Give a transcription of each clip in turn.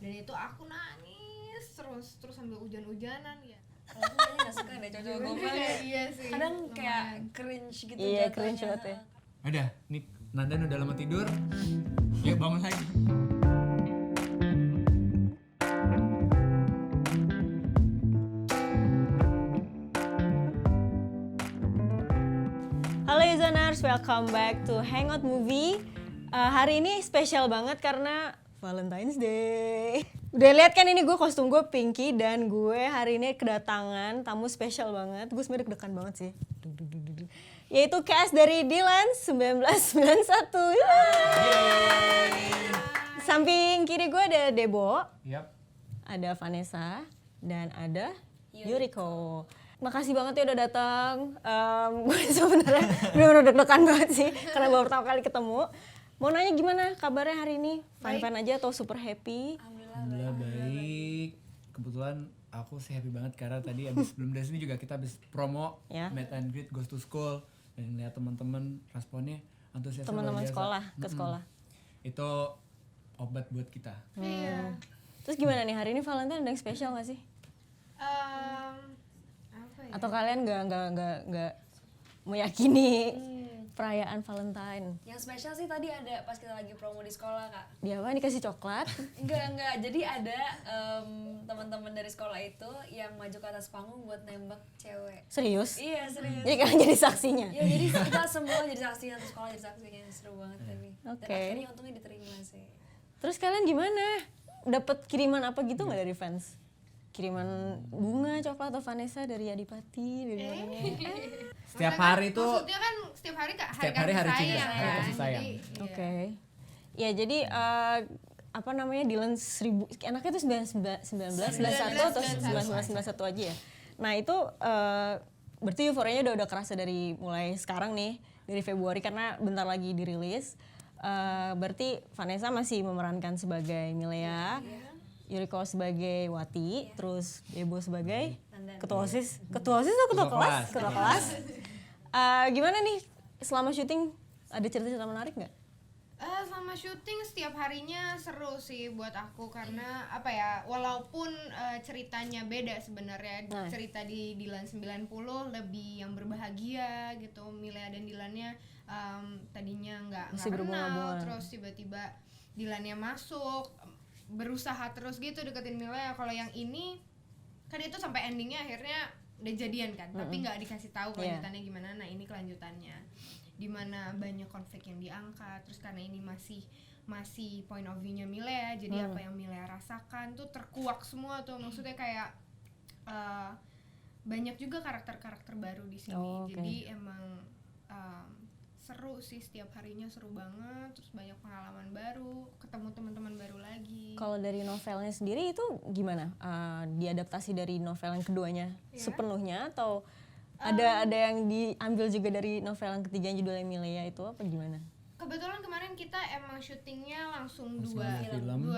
dan itu aku nangis terus sambil hujan-hujanan ya. Aku kayaknya gak suka deh cowok gombal. Iya sih. Kadang kayak cringe gitu. Iya, cringe banget ya. Udah, nih Nandan udah lama tidur. Yuk bangun lagi. Halo Yuzoners, welcome back to Hangout Movie. Hari ini spesial banget karena Valentine's Day. Udah lihat kan ini gue kostum gue Pinky dan gue hari ini kedatangan tamu spesial banget. Gue sebenarnya deg-degan banget sih. Yaitu cast dari Dylan 1991. Samping kiri gue ada Debo, ada Vanessa, dan ada Yuriko. Makasih banget ya udah datang. Gue sebenarnya bener-bener deg-degan banget sih karena baru pertama kali ketemu. Mau nanya gimana kabarnya hari ini? Fine-fine aja atau super happy? Alhamdulillah baik. Kebetulan aku sih happy banget karena tadi sebelum dari sini juga kita habis promo Meet and Greet Goes to School dan lihat teman-teman responnya antusias Teman-teman sekolah ke sekolah. Itu obat buat kita. Iya. Terus gimana nih hari ini Valentine ada yang spesial nggak sih? Apa ya? Atau kalian nggak meyakini perayaan Valentine? Yang spesial sih tadi ada pas kita lagi promo di sekolah kak. Dia apa? Dikasih coklat? Enggak. Jadi ada teman-teman dari sekolah itu yang maju ke atas panggung buat nembak cewek. Serius? Iya serius. Jadi kalian jadi saksinya? Ya jadi kita semua jadi saksinya, satu sekolah jadi saksinya, seru banget tadi. Oke. Dan akhirnya untungnya diterima sih. Terus kalian gimana? Dapat kiriman apa gitu nggak dari fans? Kiriman bunga, coklat atau Vanessa dari Adipati? Dari mana? Setiap hari tuh Maksudnya kan setiap hari setiap hari hari cinta, sayang, hari kan? kasih sayang. Jadi, iya. Oke. Ya jadi apa namanya Dylan 1000 anaknya itu 1991 atau 1991 aja ya. Nah itu berarti euforianya udah kerasa dari mulai sekarang nih dari Februari karena bentar lagi dirilis. Berarti Vanessa masih memerankan sebagai Milea, Yuriko sebagai Wati, terus Debo sebagai ketua OSIS. Ketua OSIS atau ketua kelas? Ketua kelas. Gimana nih selama syuting ada cerita-cerita menarik nggak? Selama syuting setiap harinya seru sih buat aku karena apa ya, walaupun ceritanya beda sebenarnya. Cerita di Dylan 90 lebih yang berbahagia gitu. Milea dan Dylannya tadinya nggak kenal, terus tiba-tiba Dylannya masuk, berusaha terus gitu deketin Milea. Kalau yang ini kan itu sampai endingnya akhirnya udah jadian kan, tapi nggak dikasih tahu kelanjutannya gimana. Nah ini kelanjutannya dimana banyak konflik yang diangkat, terus karena ini masih point of view-nya Milea, jadi apa yang Milea rasakan tuh terkuak semua tuh, maksudnya kayak banyak juga karakter-karakter baru di sini. Jadi emang seru sih, setiap harinya seru banget, terus banyak pengalaman baru, ketemu teman-teman baru lagi. Kalau dari novelnya sendiri itu gimana? Diadaptasi dari novel yang keduanya sepenuhnya atau ada yang diambil juga dari novel yang ketiga yang judulnya Milea itu apa gimana? Kebetulan kemarin kita emang syutingnya langsung dua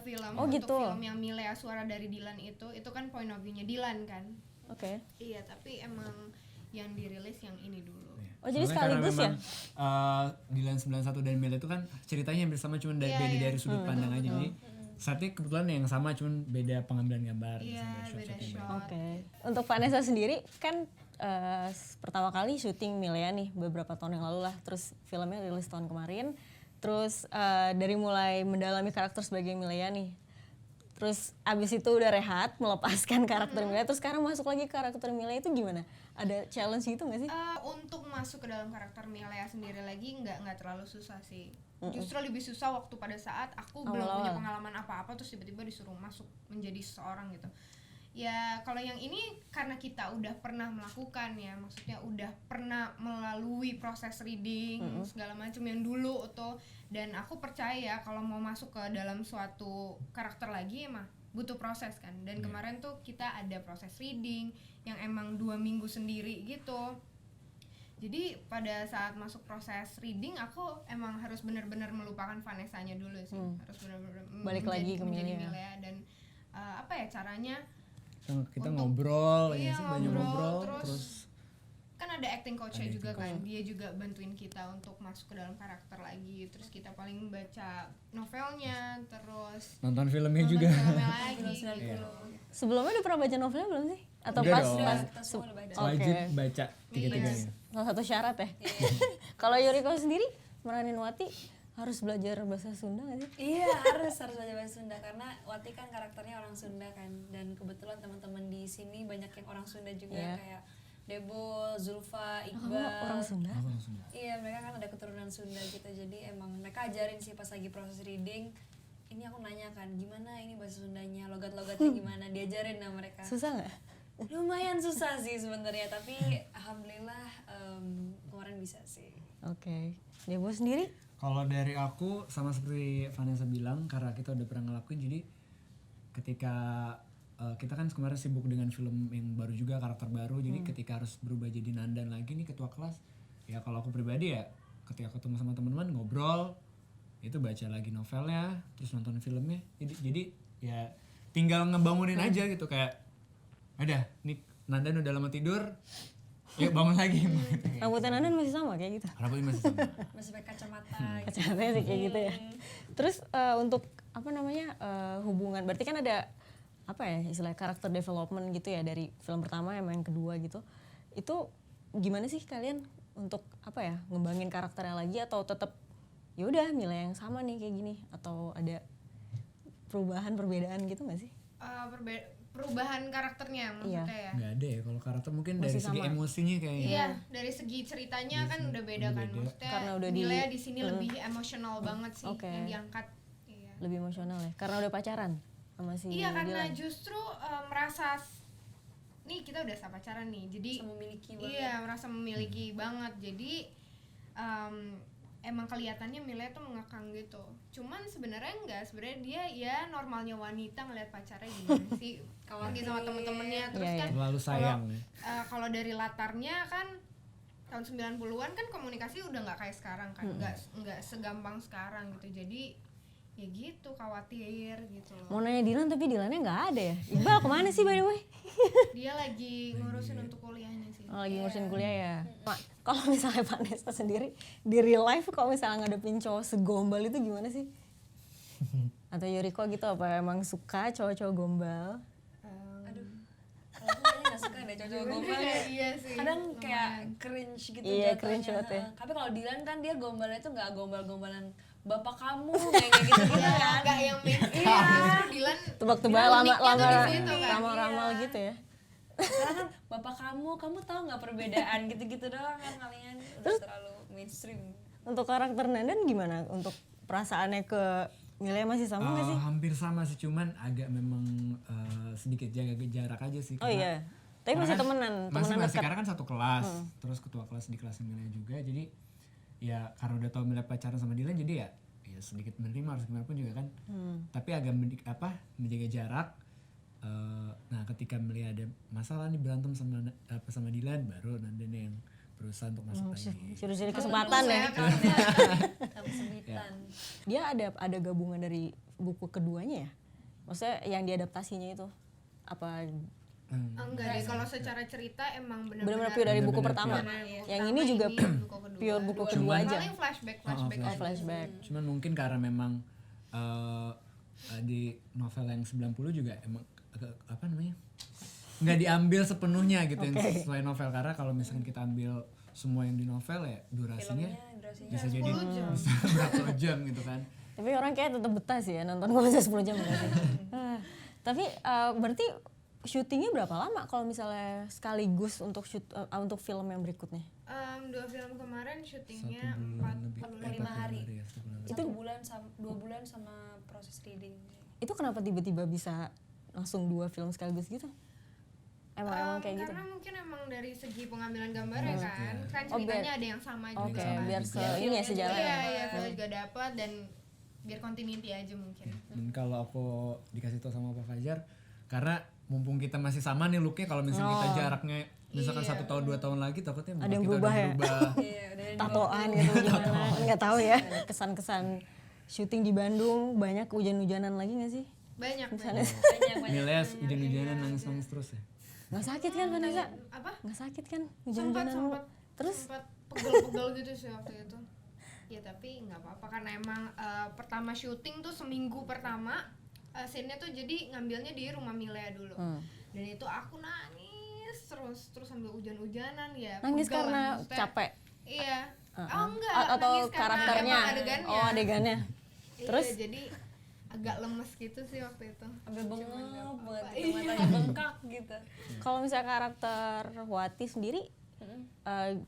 film. Oh, untuk gitu. film yang Milea Suara dari Dylan itu kan point of view-nya Dylan kan. Oke. Iya, tapi emang yang dirilis yang ini dulu. Oh jadi Soalnya sekaligus ya? Dylan 91 dan Milea itu kan ceritanya hampir sama, cuma beda dari sudut pandang aja. Jadi saatnya kebetulan yang sama, cuman beda pengambilan gambar. Iya, beda shot. Oke. Untuk Vanessa sendiri kan pertama kali syuting Milea nih beberapa tahun yang lalu lah, terus filmnya rilis tahun kemarin, terus dari mulai mendalami karakter sebagai Milea nih, terus abis itu udah rehat melepaskan karakter Milea, terus sekarang masuk lagi ke karakter Milea, itu gimana? Ada challenge gitu nggak sih? Untuk masuk ke dalam karakter Milea sendiri lagi nggak terlalu susah sih. Justru lebih susah waktu pada saat aku belum punya pengalaman apa-apa terus tiba-tiba disuruh masuk menjadi seseorang gitu. Ya kalau yang ini karena kita udah pernah melakukan ya, maksudnya udah pernah melalui proses reading segala macam yang dulu tuh, dan aku percaya kalau mau masuk ke dalam suatu karakter lagi emang butuh proses kan. Dan kemarin tuh kita ada proses reading yang emang 2 minggu sendiri gitu. Jadi pada saat masuk proses reading aku emang harus benar-benar melupakan Vanessa-nya dulu sih. Harus benar-benar balik lagi ke Milea dan apa ya caranya kita ngobrol, iya, banyak ngobrol terus kan ada acting coach-nya Ada juga acting kan, dia juga bantuin kita untuk masuk ke dalam karakter lagi, terus kita paling baca novelnya, terus Nonton filmnya nonton juga. filmnya lagi. 90. Sebelumnya udah pernah baca novelnya belum sih? Atau Udah pas dong. pas Kita semua udah baca. Wajib Oke. baca tiga-tiganya. salah satu syarat ya. Kalau Yuriko sendiri meranin Wati harus belajar bahasa Sunda nggak sih? Iya, harus belajar bahasa Sunda karena Wati kan karakternya orang Sunda kan, dan kebetulan teman-teman di sini banyak yang orang Sunda juga, Iya. kayak Debol, Zulfa, Kamu Iqbal. orang Sunda? Aku langsung. Iya, mereka kan ada keturunan Sunda gitu, jadi emang mereka ajarin sih pas lagi proses reading. Ini aku nanya kan, gimana ini bahasa Sundanya, logat-logatnya gimana, diajarin sama mereka. Susah nggak? Lumayan susah sih sebenarnya, tapi alhamdulillah kemarin bisa sih. Oke. Debo sendiri? Kalau dari aku sama seperti Vanessa bilang, karena kita udah pernah ngelakuin, jadi ketika kita kan kemarin sibuk dengan film yang baru juga, karakter baru, jadi ketika harus berubah jadi Nandan lagi nih ketua kelas, ya kalau aku pribadi ya ketika ketemu sama teman-teman ngobrol, itu baca lagi novelnya, terus nonton filmnya, jadi ya tinggal ngebangunin aja gitu, kayak ada nih Nandan udah lama tidur, yuk bangun lagi. Rambutnya Nandan masih sama kayak gitu? Rambutnya masih sama. Masih pakai kacamata gitu. Kacamatanya sih kayak gitu ya. Terus untuk apa namanya hubungan, berarti kan ada apa ya istilah karakter development gitu ya dari film pertama sama yang kedua gitu. Itu gimana sih kalian untuk apa ya ngembangin karakternya lagi, atau tetap ya udah nilai yang sama nih kayak gini, atau ada perbedaan gitu nggak sih? Perubahan karakternya maksudnya ya. Nggak ada ya kalau karakter, mungkin Masih dari segi sama. emosinya kayaknya. Iya, dari segi ceritanya kan udah beda kan, maksudnya Karena udah nilainya di sini lebih emosional banget sih Oke. yang diangkat. Iya. Lebih emosional ya karena udah pacaran sama si Iya, karena Dylan. justru merasa nih kita udah sama pacaran nih, jadi Bisa memiliki banget. iya merasa memiliki banget, jadi emang kelihatannya Milea tuh mengekang gitu, cuman sebenarnya enggak, sebenarnya dia ya normalnya wanita ngeliat pacarnya gimana sih lagi sama temen-temennya, terus Iya, kan Terlalu sayang ya. kalau dari latarnya kan tahun 90-an kan komunikasi udah nggak kayak sekarang kan, nggak segampang sekarang gitu, jadi ya gitu khawatir gitu loh. Mau nanya Dylan tapi Dylannya nggak ada ya. Iqbal kemana sih by the way? Dia lagi ngurusin untuk kuliahnya sih. Oh, lagi ngurusin kuliah ya. Pak, kalau misalnya Vanessa sendiri di real life kalau misalnya ngadepin cowok segombal itu gimana sih? Atau Yuriko gitu, apa emang suka cowok-cowok gombal? Aduh, kalau aku kayaknya gak suka deh cowok-cowok gombal. Iya sih. Kadang kayak cringe gitu Iya, jatuhnya. cringe banget ya. Tapi kalau Dylan kan dia gombalnya tuh gak gombal-gombalan bapak kamu kayak gitu-gitu kan. Enggak yang mainstream. Justru Dylan Tebak-tebak uniknya tuh di situ kan. ramal-ramal Iya. gitu ya. Sekarang kan bapak kamu tahu nggak perbedaan gitu-gitu doang kan kalian udah terlalu mainstream. Untuk karakter Nandan gimana? Untuk perasaannya ke Milea masih sama nggak sih? Hampir sama sih, cuman agak memang sedikit jaga jarak aja sih. Oh iya. Tapi masih temenan Masih dekat. karena kan satu kelas, terus ketua kelas di kelas Milea juga, jadi ya karena udah tau Milea pacaran sama Dylan, jadi ya sedikit menerima, harus gimana pun juga kan. Tapi agak menjaga jarak. Nah ketika Milea ada masalah nih berantem sama Dylan, baru Nandan yang berusaha untuk masuk lagi. Curi-curi kesempatan ya. Tapi sembilan. Dia ada gabungan dari buku keduanya ya? Maksudnya yang diadaptasinya itu apa Enggak deh, kalau secara cerita emang benar-benar benar-benar pure dari buku Bener-bener pertama? Benar, buku Yang pertama, ini juga buku kedua. pure buku kedua Cuman- aja. Paling flashback Oh, flashback. Cuman mungkin karena memang di novel yang 90 juga emang apa namanya, nggak diambil sepenuhnya gitu yang sesuai novel, karena kalau misalkan kita ambil semua yang di novel ya durasinya Durasinya bisa jadi 10 jam. bisa berapa jam gitu kan. Tapi orang kayak tetap betah sih ya nonton kalau bisa 10 jam berarti. Tapi berarti syutingnya berapa lama kalau misalnya sekaligus untuk untuk film yang berikutnya? 2 film kemarin syutingnya 45 hari. Ya, 1 bulan. 1 bulan sama 2 bulan sama proses reading. Itu kenapa tiba-tiba bisa langsung 2 film sekaligus gitu? Emang kayak gitu? Karena mungkin emang dari segi pengambilan gambar ya kan, kan Oh, ceritanya ada yang sama juga. Oke, kan. biar ini ya sejalan. Iya, iya, kita juga dapat dan biar continuity aja mungkin. Dan kalau aku dikasih tahu sama Pak Fajar, karena mumpung kita masih sama nih looknya, kalau misalnya kita jaraknya misalkan 1 tahun 2 tahun lagi, takutnya muka Ada yang kita berubah udah ya? berubah. Iya, udah Tatoan gitu gimana? Nggak tahu ya. Kesan-kesan syuting di Bandung banyak hujan-hujanan lagi nggak sih? Banyak. banyak. Milea hujan-hujanan nangis-nangis terus ya. Nggak sakit kan Vanessa? Apa? Nggak sakit kan? sempat Hujan-hujanan mulu. Terus? sempat pegel-pegel gitu sih waktu itu. Ya tapi nggak apa-apa karena emang pertama syuting tuh seminggu pertama scene-nya tuh jadi ngambilnya di rumah Milea dulu. Dan itu aku nangis terus sambil hujan-hujanan ya. Nangis pegel karena lah, maksudnya. capek? Iya. Oh enggak, Atau nangis karena karakternya? emang adegannya. Oh adegannya. Iya, Terus? jadi agak lemes gitu sih waktu itu. Sampai bengep banget, Iya. matanya bengkak gitu. Kalau misalnya karakter Wati sendiri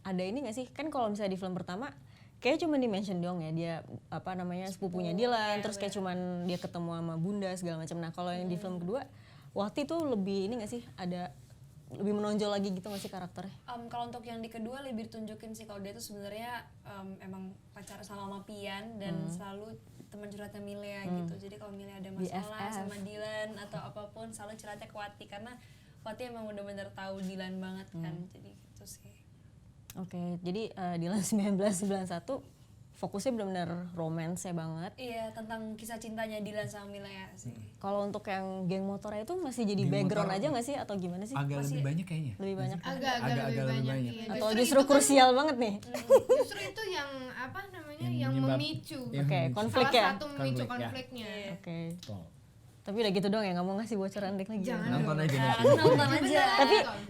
ada ini nggak sih? Kan kalau misalnya di film pertama kayak cuma di mention dong ya dia apa namanya sepupunya Dylan, terus kayak cuman dia ketemu sama bunda segala macam. Nah kalau yang di film kedua Wati tuh lebih ini nggak sih? Ada lebih menonjol lagi gitu nggak sih karakternya? Kalau untuk yang di kedua lebih tunjukin sih kalau dia tuh sebenarnya emang pacaran sama Pian dan selalu teman curhatnya Milea gitu. Jadi kalau Milea ada masalah BFF. sama Dylan atau apapun selalu curhatnya ke Wati karena Wati emang bener-bener tahu Dylan banget kan. Jadi gitu sih. Oke, jadi Dylan 1991 fokusnya benar-benar romance-nya banget. Iya, tentang kisah cintanya Dylan sama Milea sih. Kalau untuk yang geng motornya itu masih jadi Geng background motor aja nggak sih atau gimana sih? Agak lebih banyak kayaknya. Lebih banyak. Agak-agak lebih Agak banyak. banyak. Iya. Atau Justru justru itu kan- krusial banget nih? justru itu yang apa namanya yang menyebab- memicu. yang Oke, memicu. konflik Salah ya? satu memicu Konflik, ya. konfliknya. Oke. Betul. Tapi udah gitu doang ya, nggak mau ngasih bocoran dikit lagi. Jangan Nonton dong. aja Nah, nanti. nonton aja.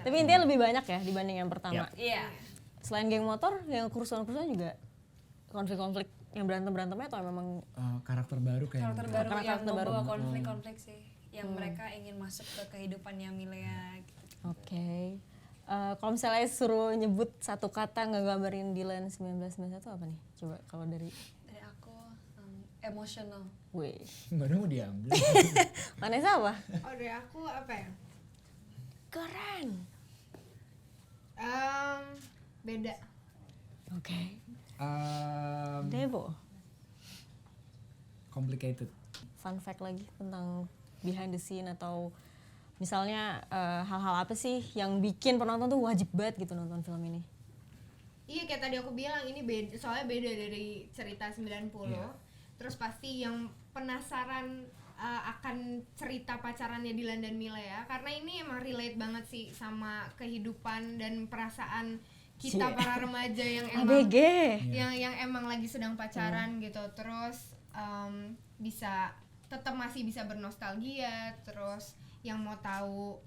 Tapi intinya lebih banyak ya dibanding yang pertama. Iya. Selain geng motor, yang kerusuhan-kerusuhan juga konflik-konflik yang berantem-berantemnya atau memang Karakter baru kayaknya. Karakter baru yang Karakter baru. membawa konflik-konflik sih yang mereka ingin masuk ke kehidupannya Milea gitu. oke. Kalau misalnya suruh nyebut satu kata ngegambarin Dylan 1991 apa nih? Coba kalau dari Dari aku emotional. gue. Baru mau diambil. Vanessa apa? Oh dari aku apa ya? Keren. Beda. Oke. Um, Devo. complicated. Fun fact lagi tentang behind the scene atau misalnya hal-hal apa sih yang bikin penonton tuh wajib banget gitu nonton film ini? Iya kayak tadi aku bilang ini beda, soalnya beda dari cerita 90. Iya. Terus pasti yang penasaran akan cerita pacarannya Dylan dan Milea karena ini emang relate banget sih sama kehidupan dan perasaan kita para remaja yang emang ABG. yang emang lagi sedang pacaran gitu. Terus bisa tetap masih bisa bernostalgia, terus yang mau tahu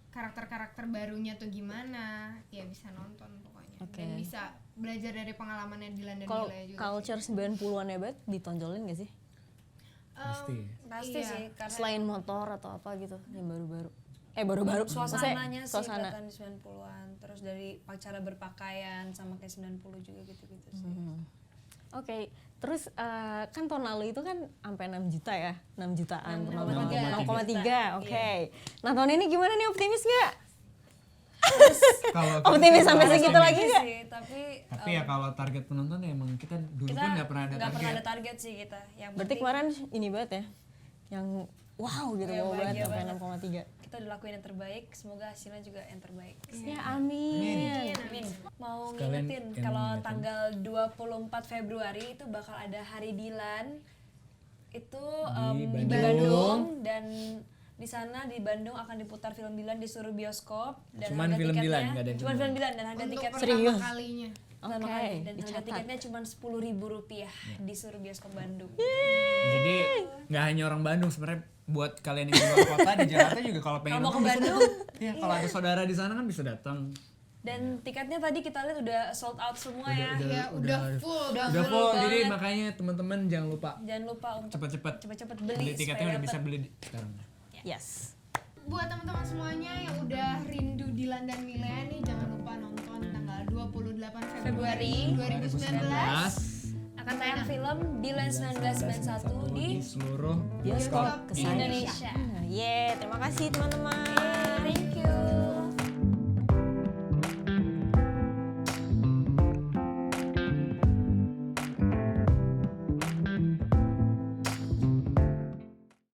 karakter-karakter barunya tuh gimana ya bisa nonton pokoknya. Oke. Dan bisa belajar dari pengalamannya Dylan dan Kalau Milea juga. culture 90-an ya banget ditonjolin gak sih? Pasti. Pasti Iya. sih karena Selain motor atau apa gitu yang baru-baru. Baru-baru. suasananya sih suasana. kelihatan di 90-an. Terus dari cara berpakaian sama kayak 90 juga gitu-gitu sih. Oke, terus kan tahun lalu itu kan sampai 6 juta ya, 6 jutaan 6,3. 6,3. Oke. Nah tahun ini gimana nih, optimis nggak? Kalau Optimis sampai kita- segitu lagi Iya nggak? sih, tapi Tapi ya kalau target penonton ya emang kita dulu kita pun nggak pernah ada nggak pernah target. ada target sih kita. Yang Berarti penting kemarin ini banget ya, yang wow gitu, Iya, wow banget bahagia sampai banget. 6,3. kita udah lakuin yang terbaik, semoga hasilnya juga yang terbaik. Ya amin. Amin. Mau Sekalian ngingetin yang kalau ngingetin. tanggal 24 Februari itu bakal ada Hari Dylan. Itu Di di Bandung. Bandung dan di sana di Bandung akan diputar film Dylan di seluruh bioskop dan Cuman harga film tiketnya Dylan, nggak ada yang cuman Dylan. film Dylan dan harga Untuk tiket pertama Serius? kalinya. pertama Oke, kali dan harga dicatat. tiketnya cuma Rp10.000 di seluruh bioskop Bandung. Jadi nggak hanya orang Bandung sebenarnya buat kalian yang di luar kota di Jakarta juga kalau pengen Kalau mau ke nonton bisa Bandung, datang. Ya, kalau ada saudara di sana kan bisa datang. dan tiketnya tadi kita lihat udah sold out semua ya. Udah full. Udah Udah full, banget. jadi makanya teman-teman jangan lupa Jangan lupa untuk cepet-cepet cepet-cepet beli beli tiketnya supaya udah bisa dapet. beli sekarang. Yes. Buat teman-teman semuanya yang udah rindu Dylan dan Milea nih jangan lupa nonton tanggal 28 Februari 2019. Akan tayang film Dylan 1991 di Di seluruh Bioskop Bioskop kesayangan. Indonesia. Yeay, terima kasih teman-teman. Thank you.